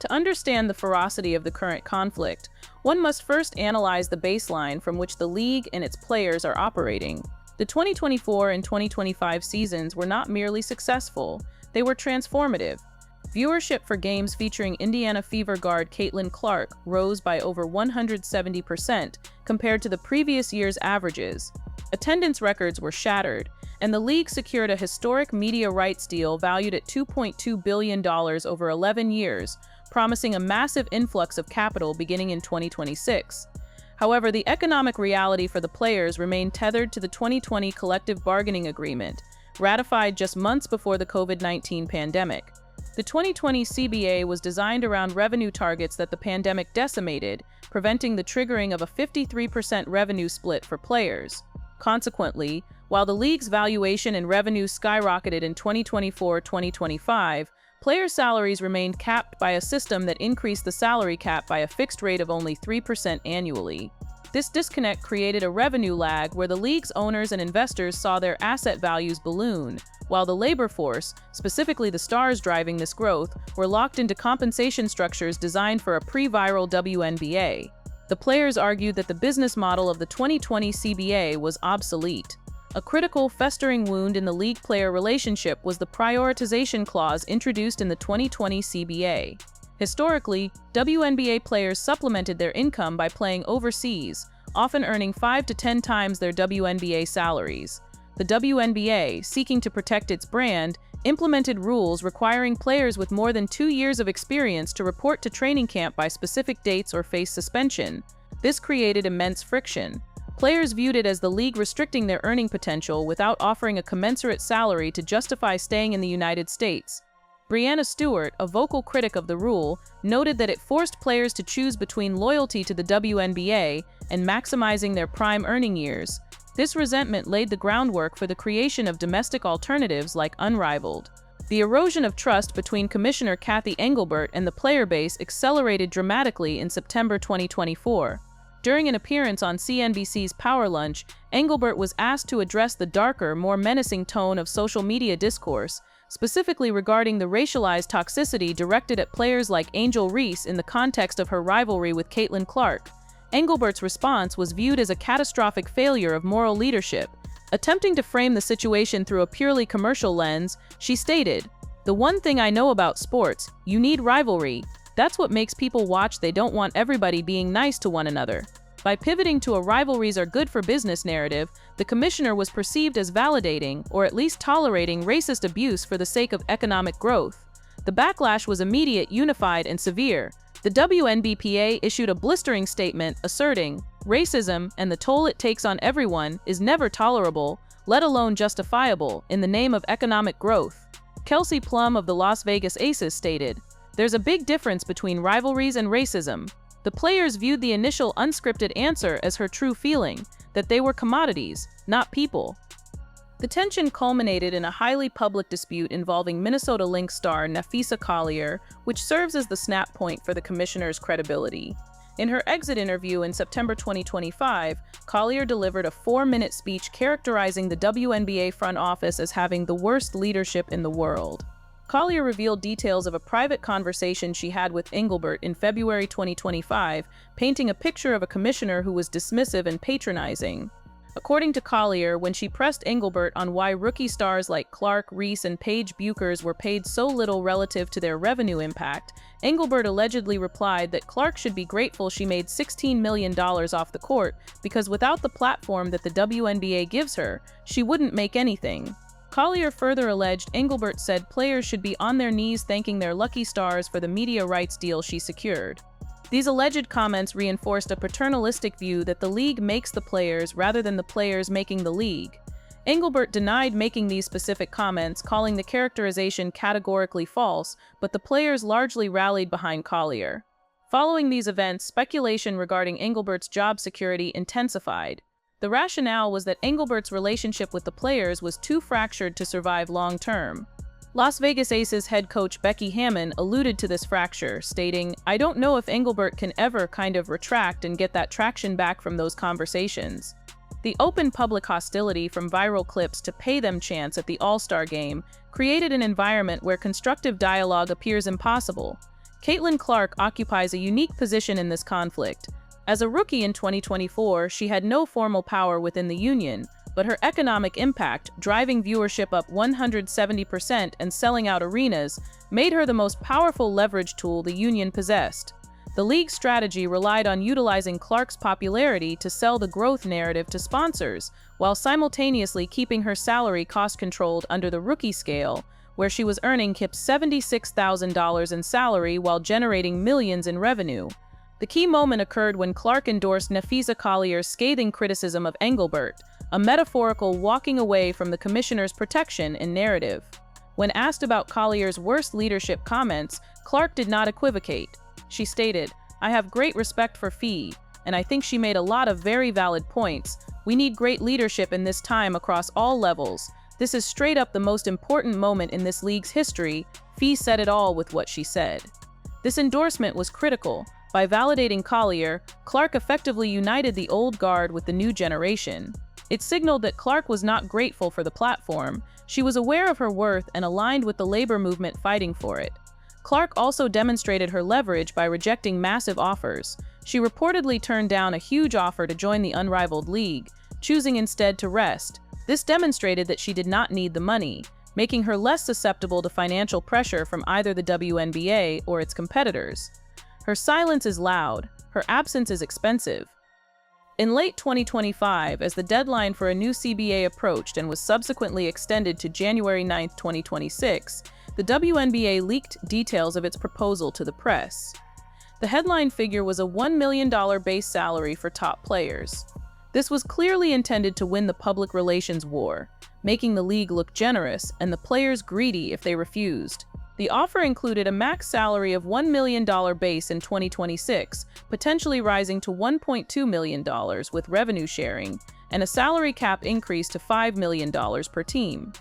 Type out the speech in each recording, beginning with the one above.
To understand the ferocity of the current conflict, one must first analyze the baseline from which the league and its players are operating. The 2024 and 2025 seasons were not merely successful, they were transformative. Viewership for games featuring Indiana Fever guard Caitlin Clark rose by over 170% compared to the previous year's averages. Attendance records were shattered, and the league secured a historic media rights deal valued at $2.2 billion over 11 years, promising a massive influx of capital beginning in 2026. However, the economic reality for the players remained tethered to the 2020 collective bargaining agreement, ratified just months before the COVID-19 pandemic. The 2020 CBA was designed around revenue targets that the pandemic decimated, preventing the triggering of a 53% revenue split for players. Consequently, while the league's valuation and revenue skyrocketed in 2024-2025, player salaries remained capped by a system that increased the salary cap by a fixed rate of only 3% annually. This disconnect created a revenue lag where the league's owners and investors saw their asset values balloon, while the labor force, specifically the stars driving this growth, were locked into compensation structures designed for a pre-viral WNBA. The players argued that the business model of the 2020 CBA was obsolete. A critical, festering wound in the league-player relationship was the prioritization clause introduced in the 2020 CBA. Historically, WNBA players supplemented their income by playing overseas, often earning 5 to 10 times their WNBA salaries. The WNBA, seeking to protect its brand, implemented rules requiring players with more than 2 years of experience to report to training camp by specific dates or face suspension. This created immense friction. Players viewed it as the league restricting their earning potential without offering a commensurate salary to justify staying in the United States. Breanna Stewart, a vocal critic of the rule, noted that it forced players to choose between loyalty to the WNBA and maximizing their prime earning years. This resentment laid the groundwork for the creation of domestic alternatives like Unrivaled. The erosion of trust between Commissioner Cathy Engelbert and the player base accelerated dramatically in September 2024. During an appearance on CNBC's Power Lunch, Engelbert was asked to address the darker, more menacing tone of social media discourse, specifically regarding the racialized toxicity directed at players like Angel Reese in the context of her rivalry with Caitlin Clark. Engelbert's response was viewed as a catastrophic failure of moral leadership. Attempting to frame the situation through a purely commercial lens, she stated, "The one thing I know about sports, you need rivalry. That's what makes people watch. They don't want everybody being nice to one another." By pivoting to a rivalries are good for business narrative, the commissioner was perceived as validating, or at least tolerating, racist abuse for the sake of economic growth. The backlash was immediate, unified, and severe. The WNBPA issued a blistering statement asserting, "Racism, and the toll it takes on everyone, is never tolerable, let alone justifiable, in the name of economic growth." Kelsey Plum of the Las Vegas Aces stated, "There's a big difference between rivalries and racism." The players viewed the initial unscripted answer as her true feeling, that they were commodities, not people. The tension culminated in a highly public dispute involving Minnesota Lynx star Napheesa Collier, which serves as the snap point for the commissioner's credibility. In her exit interview in September 2025, Collier delivered a 4-minute speech characterizing the WNBA front office as having the worst leadership in the world. Collier revealed details of a private conversation she had with Engelbert in February 2025, painting a picture of a commissioner who was dismissive and patronizing. According to Collier, when she pressed Engelbert on why rookie stars like Clark, Reese, and Paige Buchers were paid so little relative to their revenue impact, Engelbert allegedly replied that Clark should be grateful she made $16 million off the court because without the platform that the WNBA gives her, she wouldn't make anything. Collier further alleged Engelbert said players should be on their knees thanking their lucky stars for the media rights deal she secured. These alleged comments reinforced a paternalistic view that the league makes the players rather than the players making the league. Engelbert denied making these specific comments, calling the characterization categorically false, but the players largely rallied behind Collier. Following these events, speculation regarding Engelbert's job security intensified. The rationale was that Engelbert's relationship with the players was too fractured to survive long-term. Las Vegas Aces head coach Becky Hammon alluded to this fracture, stating, "I don't know if Engelbert can ever kind of retract and get that traction back from those conversations." The open public hostility from viral clips to pay them chants at the All-Star game created an environment where constructive dialogue appears impossible. Caitlin Clark occupies a unique position in this conflict. As a rookie in 2024, she had no formal power within the union, but her economic impact, driving viewership up 170% and selling out arenas, made her the most powerful leverage tool the union possessed. The league's strategy relied on utilizing Clark's popularity to sell the growth narrative to sponsors, while simultaneously keeping her salary cost-controlled under the rookie scale, where she was earning Kip $76,000 in salary while generating millions in revenue. The key moment occurred when Clark endorsed Napheesa Collier's scathing criticism of Engelbert, a metaphorical walking away from the commissioner's protection and narrative. When asked about Collier's worst leadership comments, Clark did not equivocate. She stated, "I have great respect for Fee, and I think she made a lot of very valid points. We need great leadership in this time across all levels. This is straight up the most important moment in this league's history." Fee said it all with what she said. This endorsement was critical. By validating Collier, Clark effectively united the old guard with the new generation. It signaled that Clark was not grateful for the platform. She was aware of her worth and aligned with the labor movement fighting for it. Clark also demonstrated her leverage by rejecting massive offers. She reportedly turned down a huge offer to join the Unrivaled League, choosing instead to rest. This demonstrated that she did not need the money, making her less susceptible to financial pressure from either the WNBA or its competitors. Her silence is loud, her absence is expensive. In late 2025, as the deadline for a new CBA approached and was subsequently extended to January 9, 2026, the WNBA leaked details of its proposal to the press. The headline figure was a $1 million base salary for top players. This was clearly intended to win the public relations war, making the league look generous and the players greedy if they refused. The offer included a max salary of $1 million base in 2026, potentially rising to $1.2 million with revenue sharing, and a salary cap increase to $5 million per team.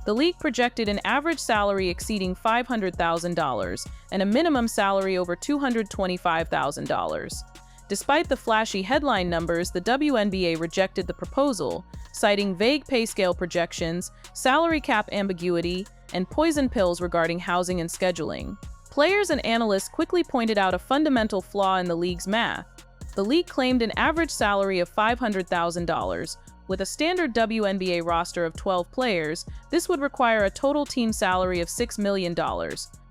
The league projected an average salary exceeding $500,000 and a minimum salary over $225,000. Despite the flashy headline numbers, the WNBA rejected the proposal, citing vague pay scale projections, salary cap ambiguity, and poison pills regarding housing and scheduling. Players and analysts quickly pointed out a fundamental flaw in the league's math. The league claimed an average salary of $500,000. With a standard WNBA roster of 12 players, this would require a total team salary of $6 million.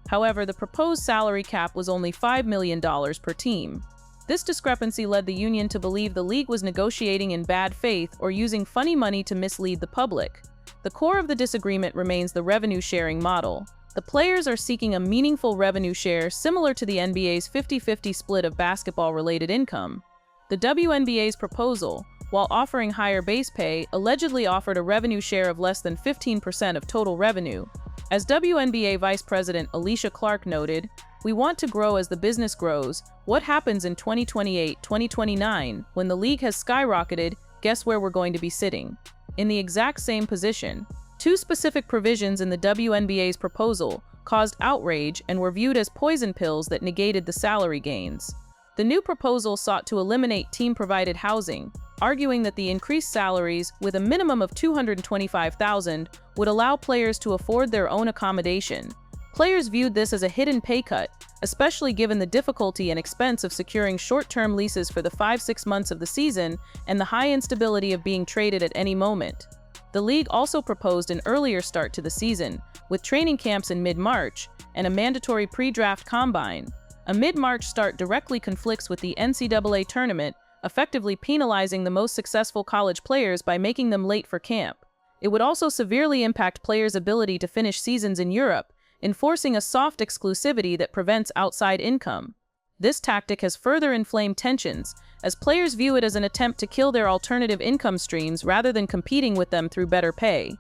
However, the proposed salary cap was only $5 million per team. This discrepancy led the union to believe the league was negotiating in bad faith or using funny money to mislead the public. The core of the disagreement remains the revenue-sharing model. The players are seeking a meaningful revenue share similar to the NBA's 50-50 split of basketball-related income. The WNBA's proposal, while offering higher base pay, allegedly offered a revenue share of less than 15% of total revenue. As WNBA Vice President Alicia Clark noted, "We want to grow as the business grows. What happens in 2028, 2029, when the league has skyrocketed, guess where we're going to be sitting? In the exact same position." Two specific provisions in the WNBA's proposal caused outrage and were viewed as poison pills that negated the salary gains. The new proposal sought to eliminate team-provided housing, arguing that the increased salaries, with a minimum of $225,000, would allow players to afford their own accommodation. Players viewed this as a hidden pay cut, especially given the difficulty and expense of securing short-term leases for the 5-6 months of the season and the high instability of being traded at any moment. The league also proposed an earlier start to the season, with training camps in mid-March and a mandatory pre-draft combine. A mid-March start directly conflicts with the NCAA tournament, effectively penalizing the most successful college players by making them late for camp. It would also severely impact players' ability to finish seasons in Europe, enforcing a soft exclusivity that prevents outside income. This tactic has further inflamed tensions, as players view it as an attempt to kill their alternative income streams rather than competing with them through better pay.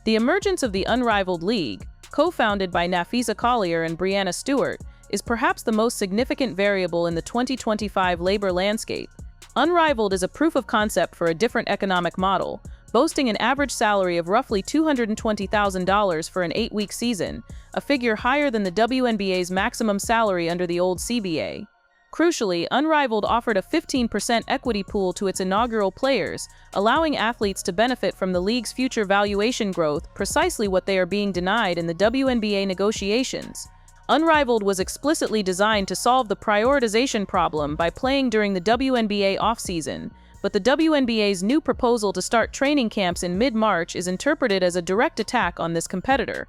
The emergence of the Unrivaled League, co-founded by Napheesa Collier and Brianna Stewart, is perhaps the most significant variable in the 2025 labor landscape. Unrivaled is a proof of concept for a different economic model, boasting an average salary of roughly $220,000 for an 8-week season, a figure higher than the WNBA's maximum salary under the old CBA. Crucially, Unrivaled offered a 15% equity pool to its inaugural players, allowing athletes to benefit from the league's future valuation growth, precisely what they are being denied in the WNBA negotiations. Unrivaled was explicitly designed to solve the prioritization problem by playing during the WNBA offseason, but the WNBA's new proposal to start training camps in mid-March is interpreted as a direct attack on this competitor.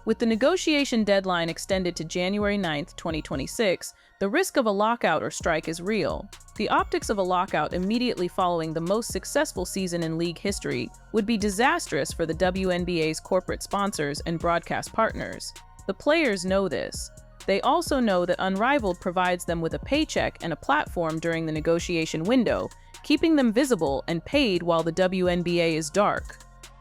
With the negotiation deadline extended to January 9, 2026, the risk of a lockout or strike is real. The optics of a lockout immediately following the most successful season in league history would be disastrous for the WNBA's corporate sponsors and broadcast partners. The players know this. They also know that Unrivaled provides them with a paycheck and a platform during the negotiation window, keeping them visible and paid while the WNBA is dark.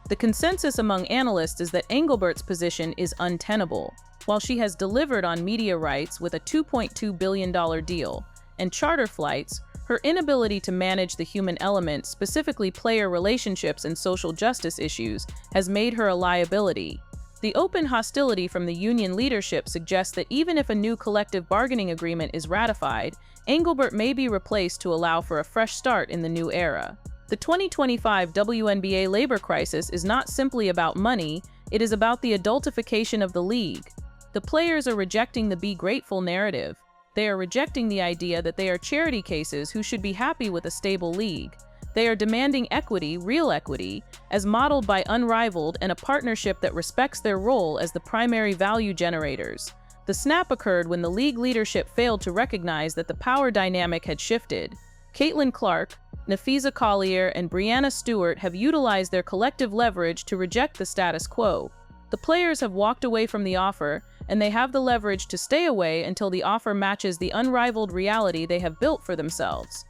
The consensus among analysts is that Engelbert's position is untenable. While she has delivered on media rights with a $2.2 billion deal and charter flights, her inability to manage the human element, specifically player relationships and social justice issues, has made her a liability. The open hostility from the union leadership suggests that even if a new collective bargaining agreement is ratified, Engelbert may be replaced to allow for a fresh start in the new era. The 2025 WNBA labor crisis is not simply about money, it is about the adultification of the league. The players are rejecting the be grateful narrative. They are rejecting the idea that they are charity cases who should be happy with a stable league. They are demanding equity, real equity, as modeled by Unrivaled and a partnership that respects their role as the primary value generators. The snap occurred when the league leadership failed to recognize that the power dynamic had shifted. Caitlin Clark, Napheesa Collier, and Brianna Stewart have utilized their collective leverage to reject the status quo. The players have walked away from the offer, and they have the leverage to stay away until the offer matches the unrivaled reality they have built for themselves.